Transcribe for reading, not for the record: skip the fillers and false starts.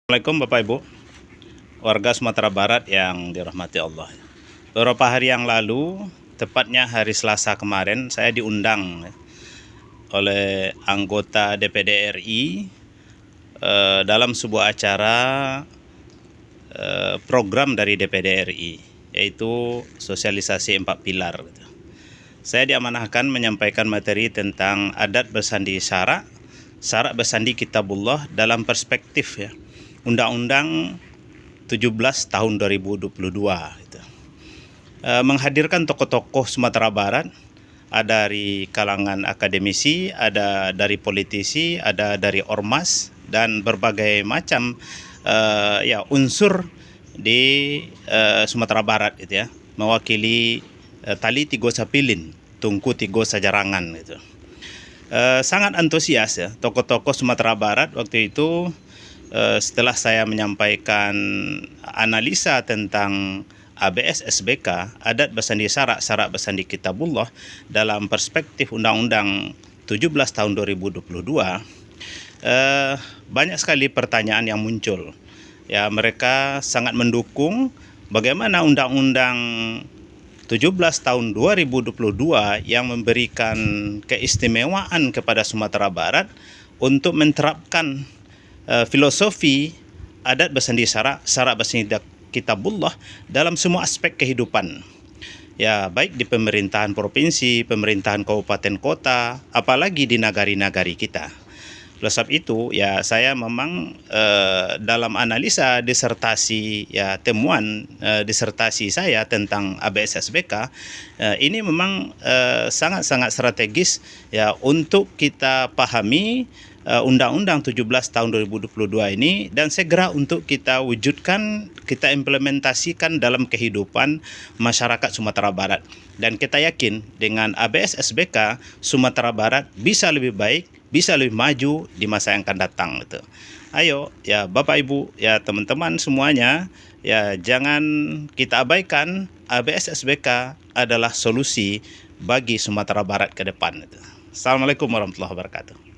Assalamualaikum Bapak Ibu, warga Sumatera Barat yang dirahmati Allah. Beberapa hari yang lalu, tepatnya hari Selasa kemarin, saya diundang oleh anggota DPD RI dalam sebuah acara program dari DPD RI, yaitu sosialisasi 4 pilar. Saya diamanahkan menyampaikan materi tentang adat bersandi syarak bersandi kitabullah dalam perspektif Undang-Undang 17 tahun 2022 gitu. Menghadirkan tokoh-tokoh Sumatera Barat, ada dari kalangan akademisi, ada dari politisi, ada dari ormas, dan berbagai macam unsur di Sumatera Barat gitu ya, mewakili Tali Tigo Sapilin, Tungku Tigo Sajarangan gitu. Sangat antusias ya tokoh-tokoh Sumatera Barat waktu itu. Setelah saya menyampaikan analisa tentang ABS SBK, adat bersandi syarak bersandi kitabullah dalam perspektif Undang-Undang 17 tahun 2022, banyak sekali pertanyaan yang muncul. Ya, mereka sangat mendukung bagaimana Undang-Undang 17 tahun 2022 yang memberikan keistimewaan kepada Sumatera Barat untuk menerapkan filosofi adat bersandi syarak bersandi kitabullah dalam semua aspek kehidupan. Ya, baik di pemerintahan provinsi, pemerintahan kabupaten kota, apalagi di nagari-nagari kita. Oleh sebab itu, ya saya memang dalam analisa disertasi temuan disertasi saya tentang ABS SBK ini memang sangat-sangat strategis ya untuk kita pahami Undang-Undang 17 tahun 2022 ini dan segera untuk kita wujudkan, kita implementasikan dalam kehidupan masyarakat Sumatera Barat. Dan kita yakin dengan ABS SBK Sumatera Barat bisa lebih baik, bisa lebih maju di masa yang akan datang gitu. Ayo ya Bapak Ibu, ya teman-teman semuanya, ya jangan kita abaikan ABS SBK adalah solusi bagi Sumatera Barat ke depan gitu. Assalamualaikum warahmatullahi wabarakatuh.